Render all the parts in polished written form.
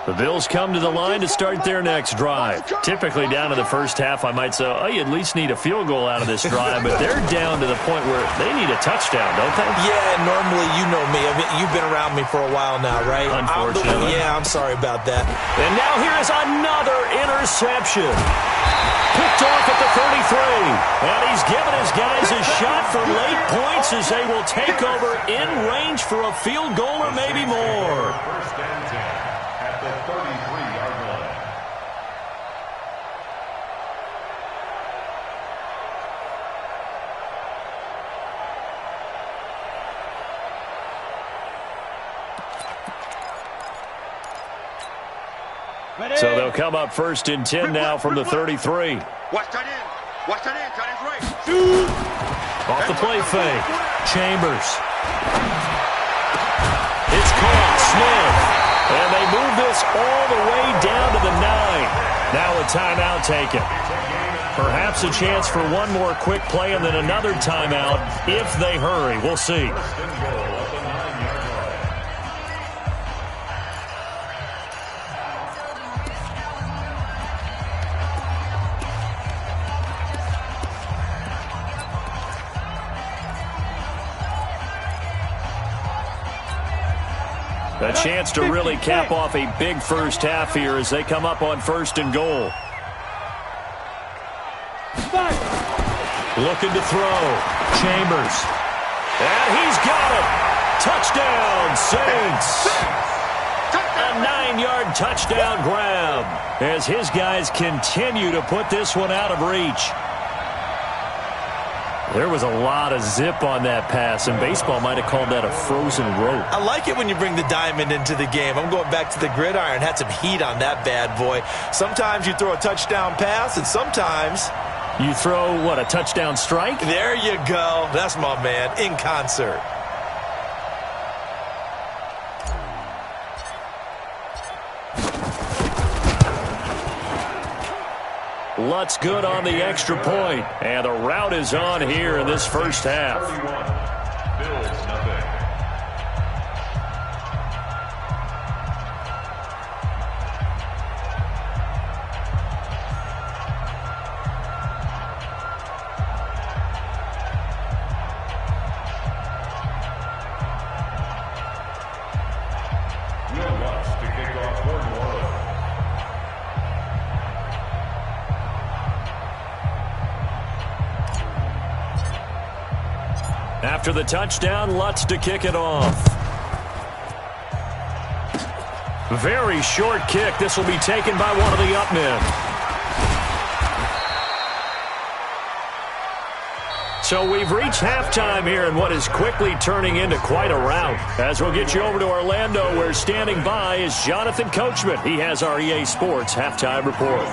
The Bills come to the line to start their next drive. Typically down to the first half, I might say, oh, you at least need a field goal out of this drive, but they're down to the point where they need a touchdown, don't they? Yeah, normally you know me. I mean, you've been around me for a while now, right? Unfortunately. I'm sorry about that. And now here is another interception. Picked off at the 33. And he's given his guys a shot for late points as they will take over in range for a field goal or maybe more. First and 10 at the 33-yard line. So they'll come up first and 10 now from the 33. Watch that in. Watch that in. Tight end's right. Off the play fake. Chambers. It's caught. Smith. And they move this all the way down to the 9. Now a timeout taken. Perhaps a chance for one more quick play and then another timeout if they hurry. We'll see. A chance to really cap off a big first half here as they come up on first and goal. Looking to throw. Chambers. And he's got it. Touchdown, Saints. A 9-yard touchdown grab as his guys continue to put this one out of reach. There was a lot of zip on that pass, and baseball might have called that a frozen rope. I like it when you bring the diamond into the game. I'm going back to the gridiron. Had some heat on that bad boy. Sometimes you throw a touchdown pass, and sometimes you throw, what, a touchdown strike? There you go. That's my man, in concert. Lutz good on the extra point. And the route is on here in this first half. 31. Bills nothing. Will Lutz to kick off for New Orleans. After the touchdown, Lutz to kick it off. Very short kick. This will be taken by one of the up men. So we've reached halftime here in what is quickly turning into quite a rout. As we'll get you over to Orlando, where standing by is Jonathan Coachman. He has our EA Sports halftime report.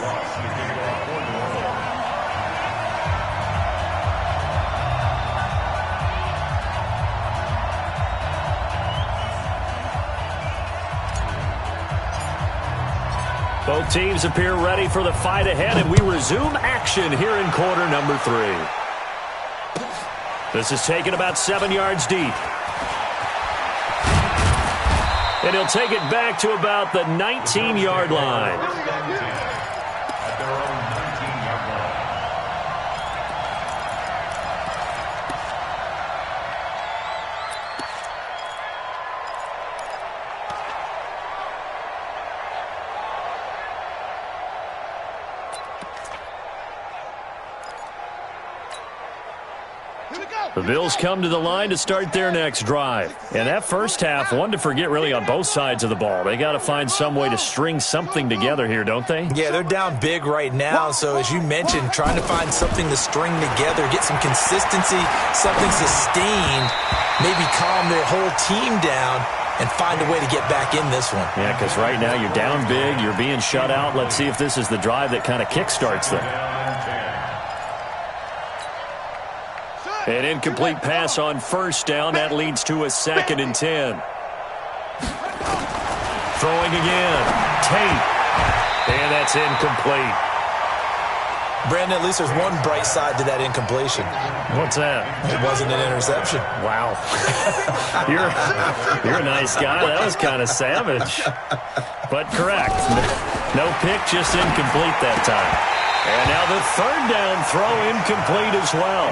Both teams appear ready for the fight ahead, and we resume action here in quarter number 3. This is taken about 7 yards deep. And he'll take it back to about the 19-yard line. At their own 19-yard line. The Bills come to the line to start their next drive. And that first half, one to forget really on both sides of the ball. They got to find some way to string something together here, don't they? Yeah, they're down big right now. So as you mentioned, trying to find something to string together, get some consistency, something sustained, maybe calm their whole team down and find a way to get back in this one. Yeah, because right now you're down big, you're being shut out. Let's see if this is the drive that kind of kickstarts them. An incomplete pass on first down. That leads to a 2nd and 10. Throwing again. Tate. And that's incomplete. Brandon, at least there's one bright side to that incompletion. What's that? It wasn't an interception. Wow. You're a nice guy. That was kind of savage. But correct. No pick, just incomplete that time. And now the third down throw incomplete as well.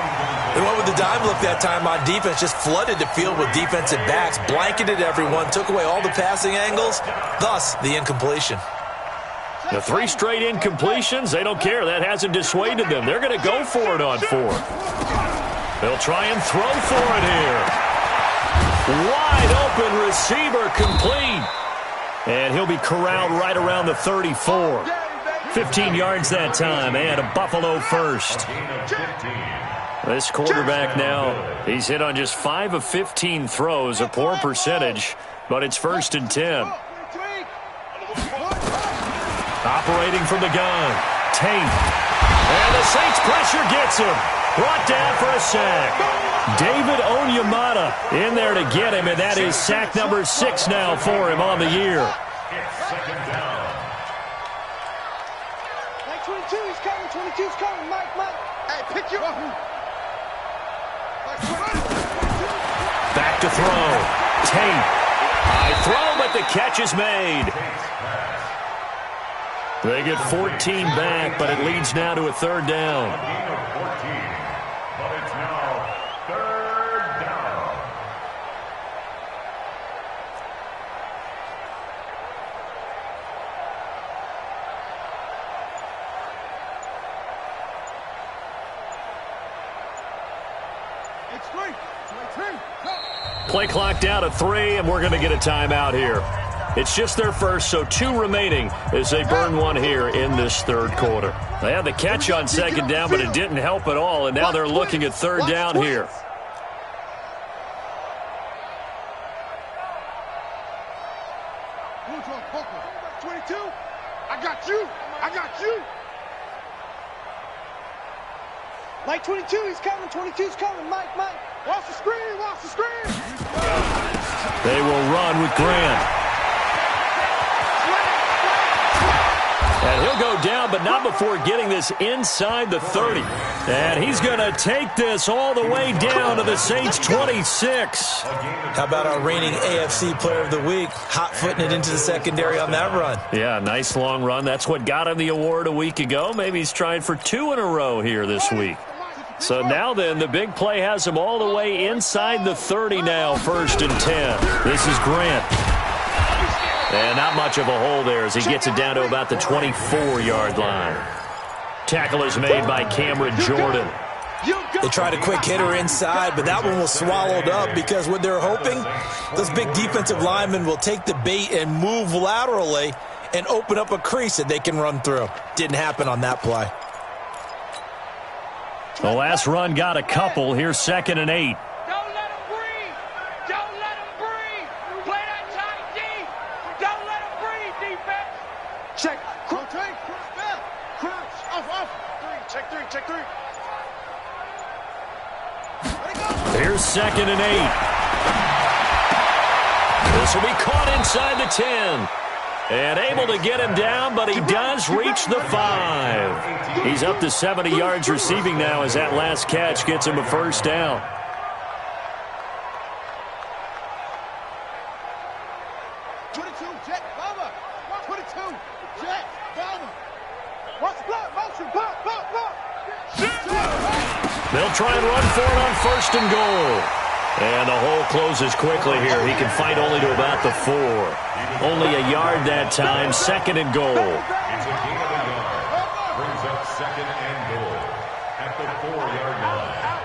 They went with the dime look that time on defense, just flooded the field with defensive backs, blanketed everyone, took away all the passing angles, thus the incompletion. The 3 straight incompletions, they don't care. That hasn't dissuaded them. They're going to go for it on 4th. They'll try and throw for it here. Wide open receiver complete. And he'll be corralled right around the 34. 15 yards that time, and a Buffalo first. This quarterback now, he's hit on just 5 of 15 throws, a poor percentage, but it's 1st and 10. Operating from the gun, Tate. And the Saints pressure gets him. Brought down for a sack. David Onyemata in there to get him, and that is sack number 6 now for him on the year. Like 22, he's coming. 22's coming. Mike. Hey, pick you up. Back to throw. Tate. High throw, but the catch is made. They get 14 back, but it leads now to a 3rd down. But it's now 3rd down. It's 3. Play clock down to 3, and we're going to get a timeout here. It's just their first, so 2 remaining as they burn one here in this 3rd quarter. They had the catch on 2nd down, but it didn't help at all, and now they're looking at 3rd down here. I got you. Like 22, he's coming. 22's coming. Mike. Watch the screen. They will run with Grant. And he'll go down, but not before getting this inside the 30. And he's going to take this all the way down to the Saints' 26. How about our reigning AFC Player of the Week, hot-footing it into the secondary on that run? Yeah, nice long run. That's what got him the award a week ago. Maybe he's trying for 2 in a row here this week. So now then, the big play has him all the way inside the 30 now, 1st and 10. This is Grant. And not much of a hole there as he gets it down to about the 24-yard line. Tackle is made by Cameron Jordan. They tried a quick hitter inside, but that one was swallowed up because what they're hoping, those big defensive linemen will take the bait and move laterally and open up a crease that they can run through. Didn't happen on that play. The last run got a couple. Here's 2nd and 8. Don't let him breathe. Don't let him breathe. Play that tight deep. Don't let him breathe, defense. Check. Rotate. Crouch. Off. 3. Check 3. Here's 2nd and 8. This will be caught inside the 10. And able to get him down, but he does reach the 5. He's up to 70 yards receiving now as that last catch gets him a 1st down. They'll try and run for it on 1st and goal. And the hole closes quickly here. He can fight only to about the 4. Only a yard that time. 2nd and goal. It's a gain of a yard. Brings up 2nd and goal at the 4-yard line.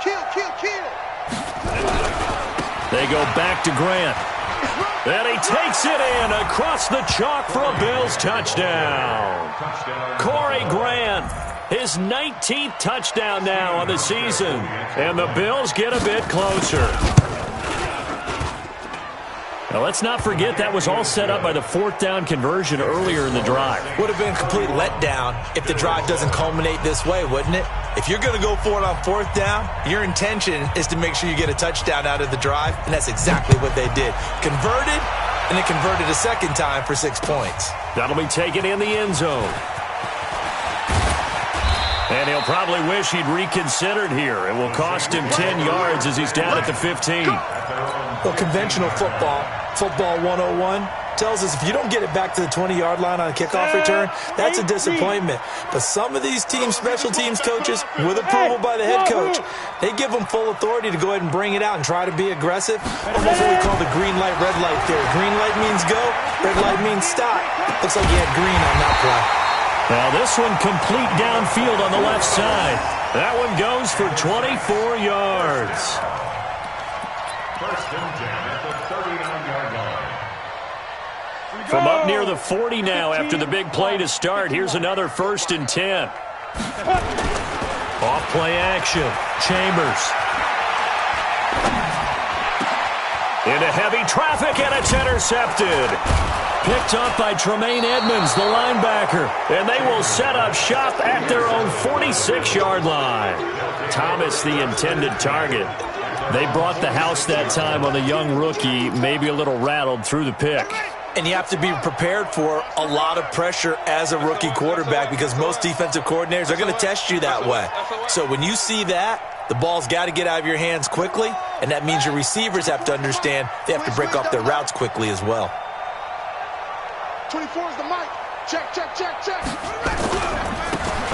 Kill. They go back to Grant. And he takes it in across the chalk for a Bills touchdown. Corey Grant, his 19th touchdown now on the season. And the Bills get a bit closer. Now, let's not forget that was all set up by the 4th down conversion earlier in the drive. Would have been a complete letdown if the drive doesn't culminate this way, wouldn't it? If you're going to go for it on 4th down, your intention is to make sure you get a touchdown out of the drive, and that's exactly what they did. Converted, and then converted a second time for 6 points. That'll be taken in the end zone. And he'll probably wish he'd reconsidered here. It will cost him 10 yards as he's down at the 15. Well, conventional football 101, tells us if you don't get it back to the 20-yard line on a kickoff return, that's a disappointment. But some of these special teams coaches, with approval by the head coach, they give them full authority to go ahead and bring it out and try to be aggressive. Almost what we call the green light, red light theory. Green light means go, red light means stop. Looks like he had green on that play. Now this one complete downfield on the left side. That one goes for 24 yards. First and 10 at the 39-yard line. From up near the 40 now after the big play to start. Here's another 1st and 10. Off play action. Chambers. Into heavy traffic, and it's intercepted. Picked up by Tremaine Edmonds, the linebacker. And they will set up shop at their own 46-yard line. Thomas, the intended target. They brought the house that time on the young rookie, maybe a little rattled through the pick. And you have to be prepared for a lot of pressure as a rookie quarterback because most defensive coordinators are going to test you that way. So when you see that, the ball's got to get out of your hands quickly, and that means your receivers have to understand they have to break off their routes quickly as well. 24 is the mic. Check.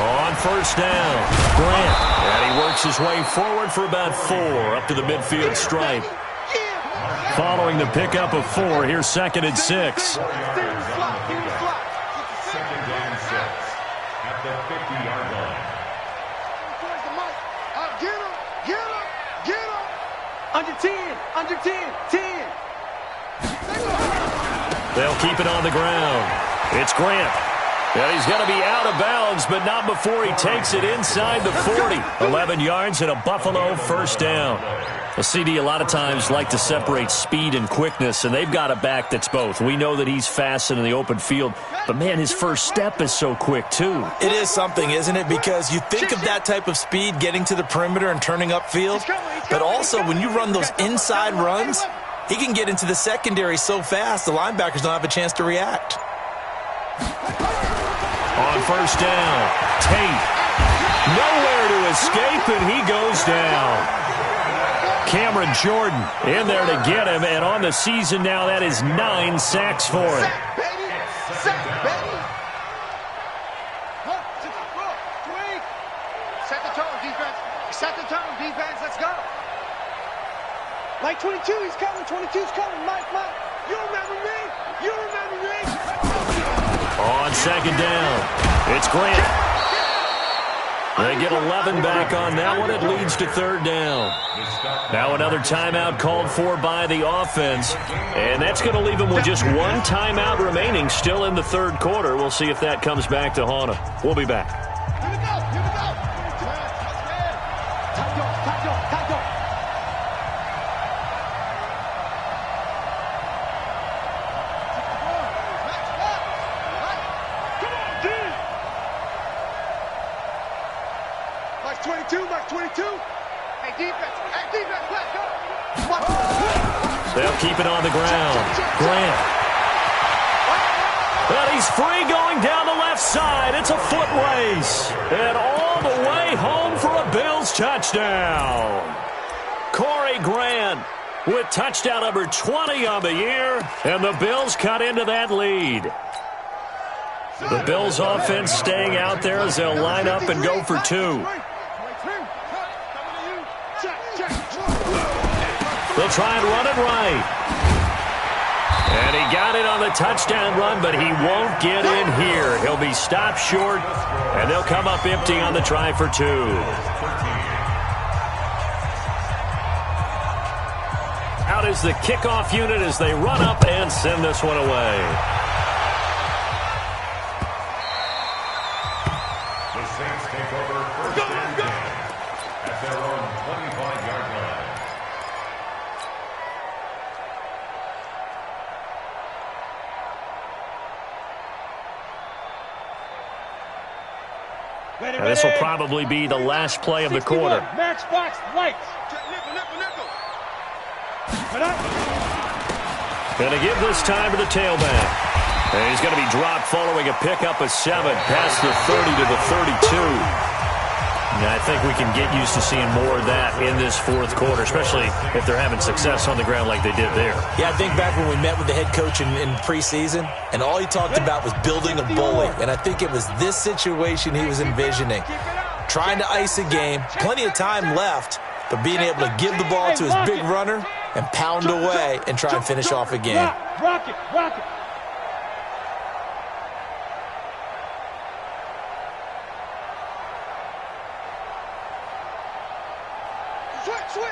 On first down, Grant. And he works his way forward for about 4 up to the midfield stripe. Following the pickup of 4, here's 2nd and 6. Second down 6 at the 50-yard line. Get him. Under 10. They'll keep it on the ground. It's Grant. And he's going to be out of bounds, but not before he takes it inside the 40. 11 yards and a Buffalo first down. The CD a lot of times like to separate speed and quickness, and they've got a back that's both. We know that he's fast in the open field, but, man, his first step is so quick, too. It is something, isn't it? Because you think of that type of speed getting to the perimeter and turning upfield, but also when you run those inside runs, he can get into the secondary so fast the linebackers don't have a chance to react. On first down, Tate. Nowhere to escape, and he goes down. Cameron Jordan in there to get him, and on the season now, that is 9 sacks for him. Set, baby. Set the tone, defense. Set the tone, defense. Let's go. Like 22, he's coming. 22's coming. Mike. You remember me? On second down, it's Grant. They get 11 back on that one. It leads to 3rd down. Now another timeout called for by the offense. And that's going to leave them with just 1 timeout remaining still in the 3rd quarter. We'll see if that comes back to haunt them. We'll be back. Here we go. Tight go. Mark 22. Hey, defense, let's go. They'll keep it on the ground. Grant. But he's free going down the left side. It's a foot race. And all the way home for a Bills touchdown. Corey Grant with touchdown number 20 on the year. And the Bills cut into that lead. The Bills offense staying out there as they'll line up and go for 2. They'll try and run it right. And he got it on the touchdown run, but he won't get in here. He'll be stopped short, and they'll come up empty on the try for 2. Out is the kickoff unit as they run up and send this one away. The Saints take over first and 10 at their own 25-yard line. And this will probably be the last play of the quarter. Matchbox lights. Going to give this time to the tailback. And he's going to be dropped following a pickup of 7 past the 30 to the 32. And I think we can get used to seeing more of that in this fourth quarter, especially if they're having success on the ground like they did there. Yeah, I think back when we met with the head coach in preseason, and all he talked about was building a bully. And I think it was this situation he was envisioning. Trying to ice a game, plenty of time left, but being able to give the ball to his big runner and pound away and try and finish off a game. Rock it, rock it.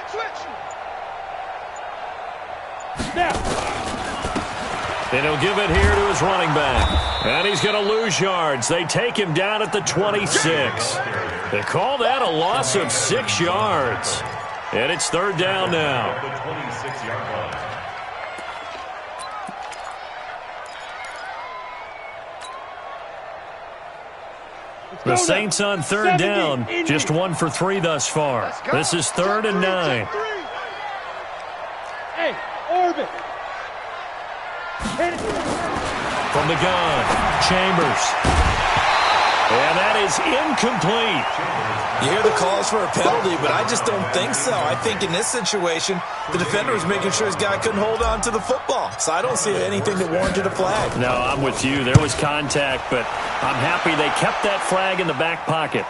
Switch. Now. And he'll give it here to his running back. And he's going to lose yards. They take him down at the 26. They call that a loss of 6 yards. And it's third down now. The 26-yard line. The Saints on third down, just 1 for 3 thus far. This is 3rd and 9. Hey, Orbit. From the gun, Chambers. And that is incomplete. You hear the calls for a penalty, but I just don't think so. I think in this situation, the defender was making sure his guy couldn't hold on to the football. So I don't see anything that warranted a flag. No, I'm with you. There was contact, but I'm happy they kept that flag in the back pocket.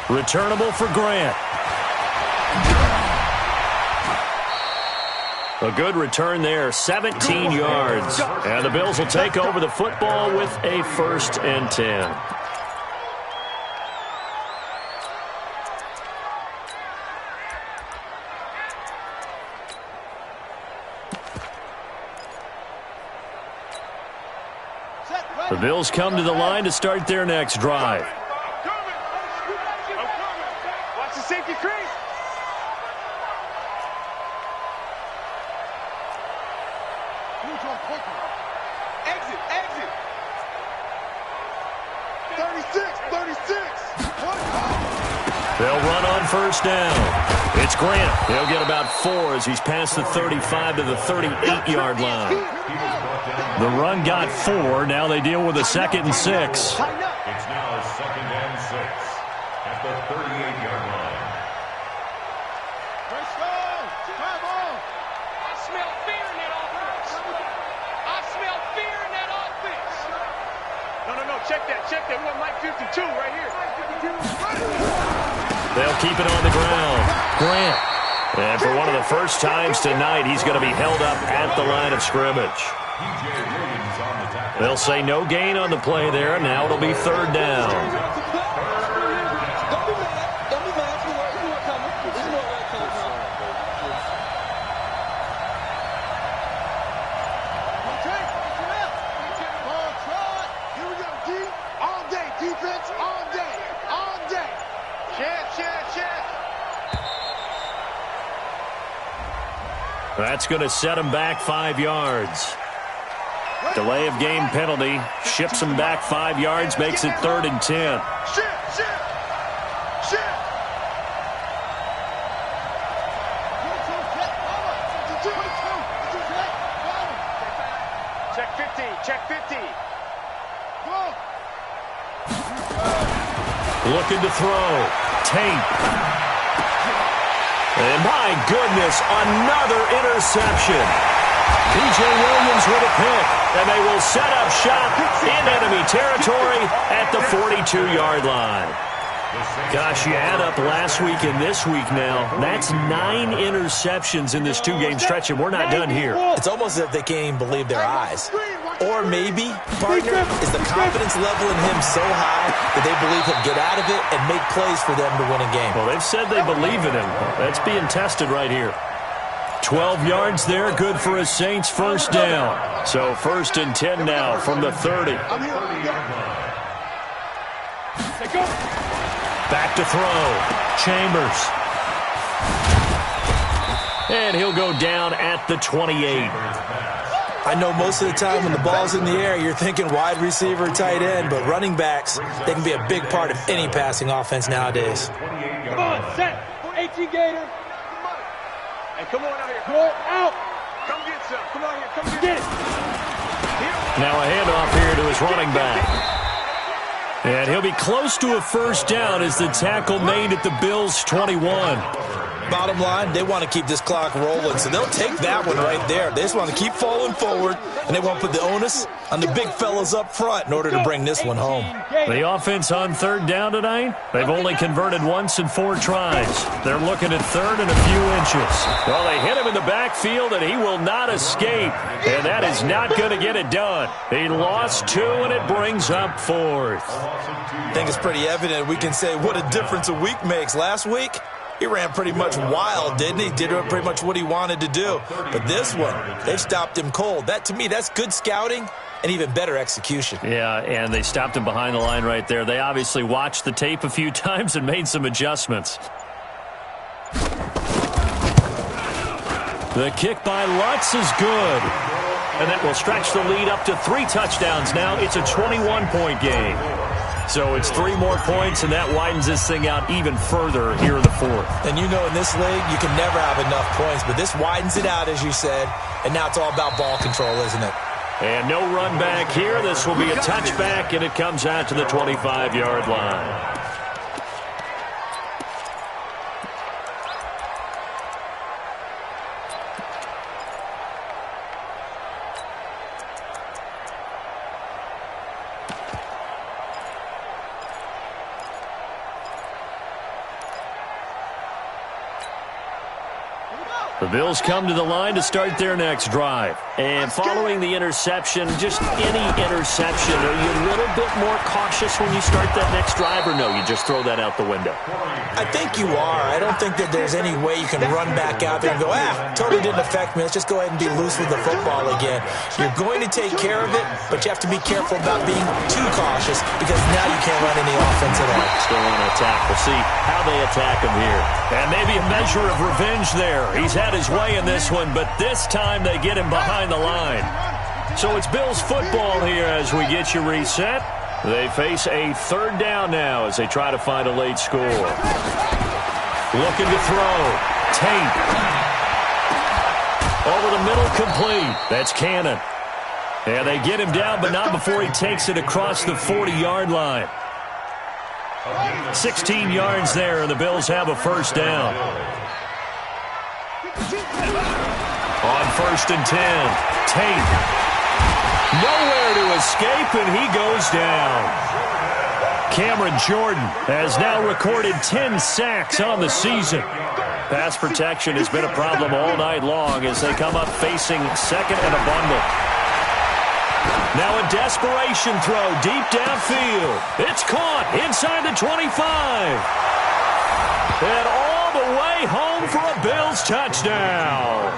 Returnable for Grant. A good return there, 17 yards. And the Bills will take over the football with a 1st and 10. The Bills come to the line to start their next drive. Watch the safety crease. Exit. 36. They'll run on first down. It's Grant. He'll get about 4 as he's past the 35 to the 38-yard line. The run got 4. Now they deal with a 2nd and 6. It's now 2nd and 6 at the 38-yard line. I smell fear in that offense. No. Check that. We want Mike 52 right here. They'll keep it on the ground. Grant. And for one of the first times tonight, he's going to be held up at the line of scrimmage. They'll say no gain on the play there. Now it'll be 3rd down. That's going to set him back 5 yards. Delay of game penalty. Ships him back 5 yards. Makes it 3rd and 10. Check 50. Looking to throw. Tate. And my goodness, another interception. P.J. Williams with a pick, and they will set up shop in enemy territory at the 42-yard line. Gosh, you add up last week and this week now. That's 9 interceptions in this 2-game stretch, and we're not done here. It's almost as if they can't even believe their eyes. Or maybe, partner, is the confidence level in him so high that they believe he'll get out of it and make plays for them to win a game. Well, they've said they believe in him. That's being tested right here. 12 yards there, good for a Saints first down. So 1st and 10 now from the 30. Back to throw. Chambers. And he'll go down at the 28. I know most of the time when the ball's in the air, you're thinking wide receiver, tight end, but running backs, they can be a big part of any passing offense nowadays. Come on, set. 18 Gator. Hey, come on out here. Go out. Come get some. Come on here. Come get it. Now a handoff here to his running back. And he'll be close to a first down as the tackle made at the Bills' 21. Bottom line, they want to keep this clock rolling, so they'll take that one right there. They just want to keep falling forward, and they want to put the onus on the big fellas up front in order to bring this one home. The offense on third down tonight, they've only converted once in 4 tries. They're looking at third and a few inches. Well, they hit him in the backfield, and he will not escape. And that is not going to get it done. He lost 2, and it brings up 4th. I think it's pretty evident. We can say what a difference a week makes. Last week, he ran pretty much wild, didn't he? Did pretty much what he wanted to do. But this one, they've stopped him cold. That, to me, that's good scouting and even better execution. Yeah, and they stopped him behind the line right there. They obviously watched the tape a few times and made some adjustments. The kick by Lutz is good. And that will stretch the lead up to 3 touchdowns now. It's a 21-point game. So it's 3 more points, and that widens this thing out even further here in the 4th. And you know in this league, you can never have enough points, but this widens it out, as you said, and now it's all about ball control, isn't it? And no run back here. This will be a touchback, and it comes out to the 25-yard line. The Bills come to the line to start their next drive. And following the interception, just any interception, are you a little bit more cautious when you start that next drive, or no, you just throw that out the window? I think you are. I don't think that there's any way you can run back out there and go, totally didn't affect me. Let's just go ahead and be loose with the football again. You're going to take care of it, but you have to be careful about being too cautious because now you can't run any offense at all. Still on attack. We'll see how they attack him here. And maybe a measure of revenge there. He's had his way in this one, but this time they get him behind the line. So it's Bills football here as we get you reset. They face a 3rd down now as they try to find a late score. Looking to throw. Tate. Over the middle, complete. That's Cannon. And they get him down, but not before he takes it across the 40-yard line. 16 yards there, and the Bills have a first down. On 1st and 10, Tate. Nowhere to escape, and he goes down. Cameron Jordan has now recorded 10 sacks on the season. Pass protection has been a problem all night long as they come up facing 2nd and a bundle. Now a desperation throw deep downfield. It's caught inside the 25. And all the way home for a Bills touchdown.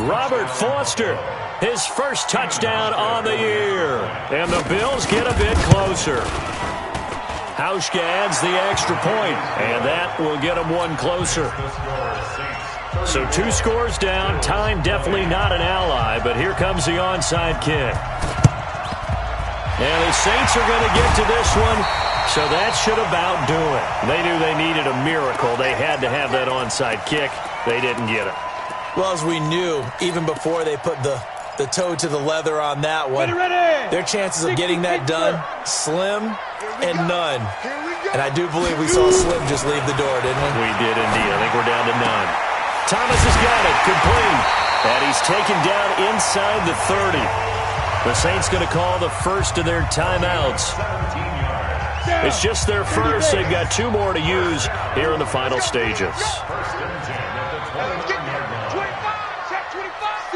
Robert Foster, his first touchdown on the year. And the Bills get a bit closer. Hauschka adds the extra point, and that will get them 1 closer. So 2 scores down. Time definitely not an ally, but here comes the onside kick. And the Saints are going to get to this one, so that should about do it. They knew they needed a miracle. They had to have that onside kick. They didn't get it. Well, as we knew, even before they put the toe to the leather on that one, their chances of getting that done, slim and none. And I do believe we saw Slim just leave the door, didn't we? We did indeed. I think we're down to none. Thomas has got it, complete. And he's taken down inside the 30. The Saints going to call the first of their timeouts. It's just their first. They've got 2 more to use here in the final stages.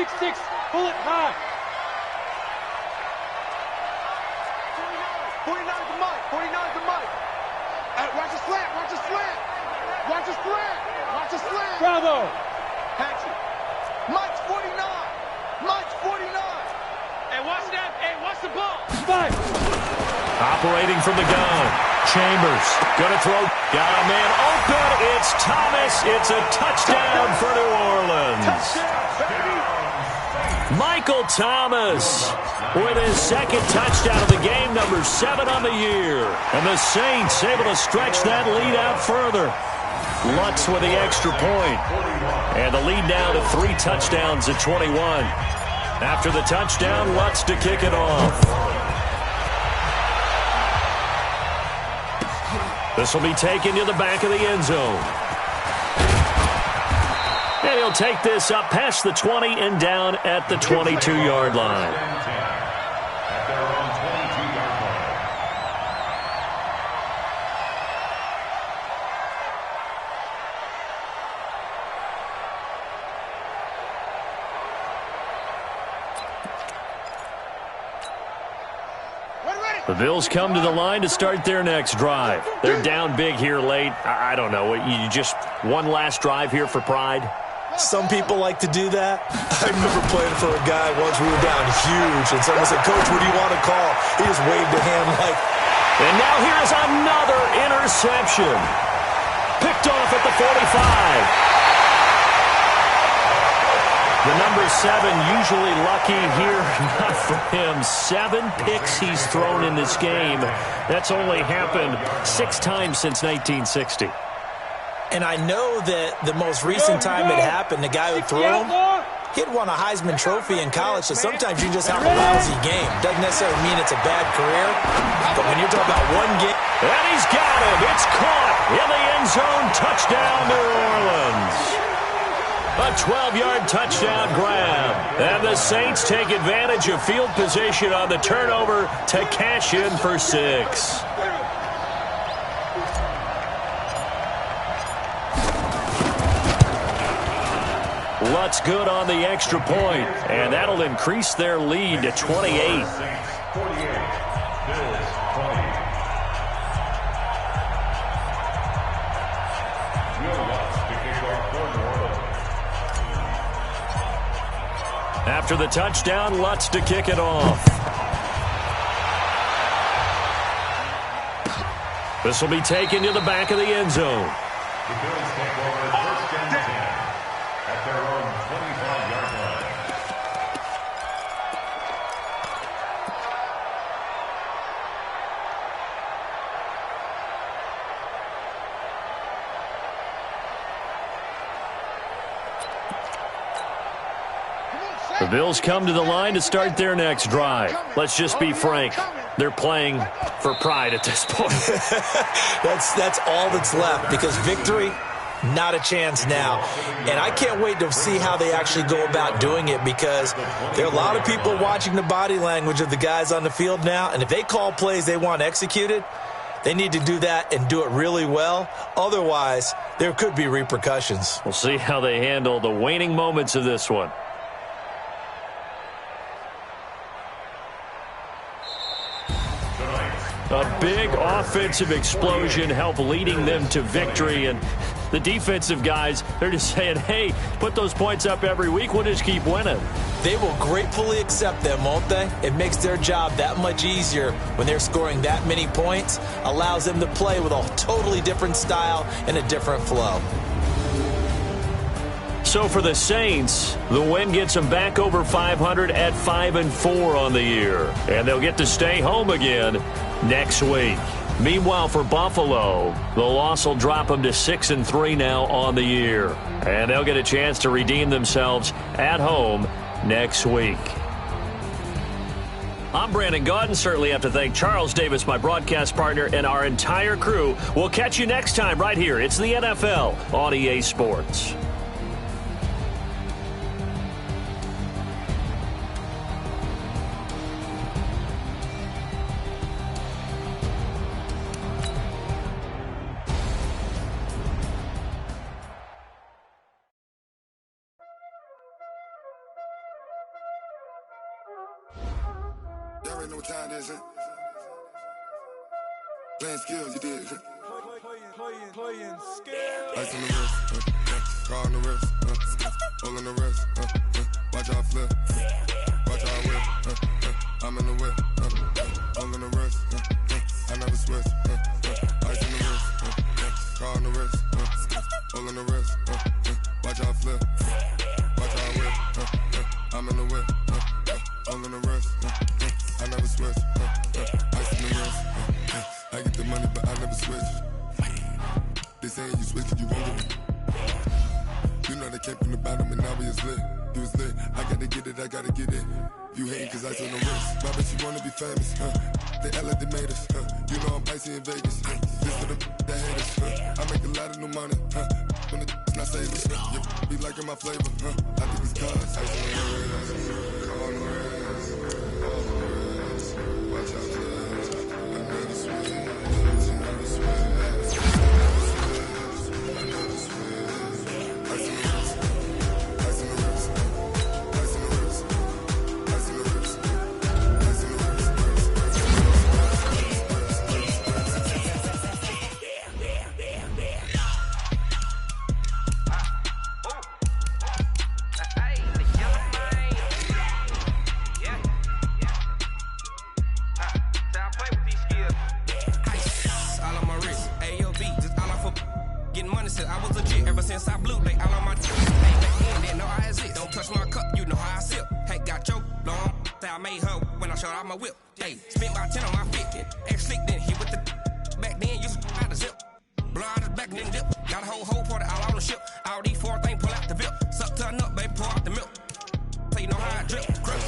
6-6, pull it high. 49 to Mike, 49 to Mike. Watch the slant, watch the slant. Watch the slant, watch the slant. Bravo. Patch it. Mike's 49. Mike's 49. And watch that, and watch the ball. Spike. Operating from the gun. Chambers gonna throw. Got a man open. It's Thomas. It's a touchdown for New Orleans. Touchdown, baby. Michael Thomas with his 2nd touchdown of the game, number 7 on the year. And the Saints able to stretch that lead out further. Lutz with the extra point. And the lead now to 3 touchdowns at 21. After the touchdown, Lutz to kick it off. This will be taken to the back of the end zone. And he'll take this up past the 20 and down at the 22-yard line. At their own 22-yard line. The Bills come to the line to start their next drive. They're down big here late. I don't know. You just one last drive here for pride? Some people like to do that. I remember playing for a guy once. We were down huge, and someone said, "Coach, what do you want to call?" He just waved a hand like... And now here's another interception. Picked off at the 45. The number 7 usually lucky here. Not for him. 7 picks he's thrown in this game. That's only happened 6 times since 1960. And I know that the most recent time it happened, the guy who threw him, he'd won a Heisman Trophy in college, so sometimes you just have a lousy game. Doesn't necessarily mean it's a bad career, but when you're talking about one game... And he's got him. It's caught in the end zone. Touchdown, New Orleans. A 12-yard touchdown grab. And the Saints take advantage of field position on the turnover to cash in for 6. Lutz good on the extra point, and that'll increase their lead to 28. 48, Bills 20. Will Lutz to kick off for New Orleans. After the touchdown, Lutz to kick it off. This will be taken to the back of the end zone. The Bills take over first and 10 at their own 25-yard line. The Bills come to the line to start their next drive. Let's just be frank. They're playing for pride at this point. That's all that's left, because victory, not a chance now. And I can't wait to see how they actually go about doing it, because there are a lot of people watching the body language of the guys on the field now, and if they call plays they want executed, they need to do that and do it really well. Otherwise, there could be repercussions. We'll see how they handle the waning moments of this one. A big offensive explosion helped leading them to victory, and the defensive guys, they're just saying, hey, put those points up every week, we'll just keep winning. They will gratefully accept them, won't they? It makes their job that much easier when they're scoring that many points, allows them to play with a totally different style and a different flow. So for the Saints, the win gets them back over 500 at 5-4 on the year, and they'll get to stay home again next week. Meanwhile, for Buffalo, the loss will drop them to 6-3 now on the year, and they'll get a chance to redeem themselves at home next week. I'm Brandon Gaudin. Certainly have to thank Charles Davis, my broadcast partner, and our entire crew. We'll catch you next time right here. It's the NFL on EA Sports. Y'all already know what time it is, huh? Playing skills, you did. Playing skills. Ice on the wrist, car on the wrist, hole on the wrist, watch out flip, watch out whip, I'm in the whip, hole on the wrist, I never switch, ice on the wrist, car on the wrist, hole on the wrist, watch out flip, watch out whip, I'm in the whip, hole on the wrist, I never switch, ice on the wrist, I get the money but I never switch. They saying you switch 'cause you won't get it. You know they came from the bottom and now we is lit. You was lit, I got to get it, I gotta get it. You hating cause I took the risk. My bitch, you wanna be famous, They act like they made us, You know I'm icy in Vegas, This for the that hate us, I make a lot of new money, When the not savers, you be liking my flavor, I think it's cause I see the rest, on the rest, watch out for us, another switch, another switch, another switch, I see the rest, I see the rest, I see the rest, I see the rest, I see the rest. I was legit ever since I blew. They all on my team. Hey, back then, didn't know I exist. Don't touch my cup, you know how I sip. Hey, got your long. I made her when I showed out my whip. Hey, spent about 10 on my 50. Ex-slick, then hit with the. Back then, used to out the zip. Blow out the back, then dip. Got a whole party all on the ship. All these 4 things pull out the bip. Suck to a nut, baby, pour out the milk. So you know how I drip. Crap.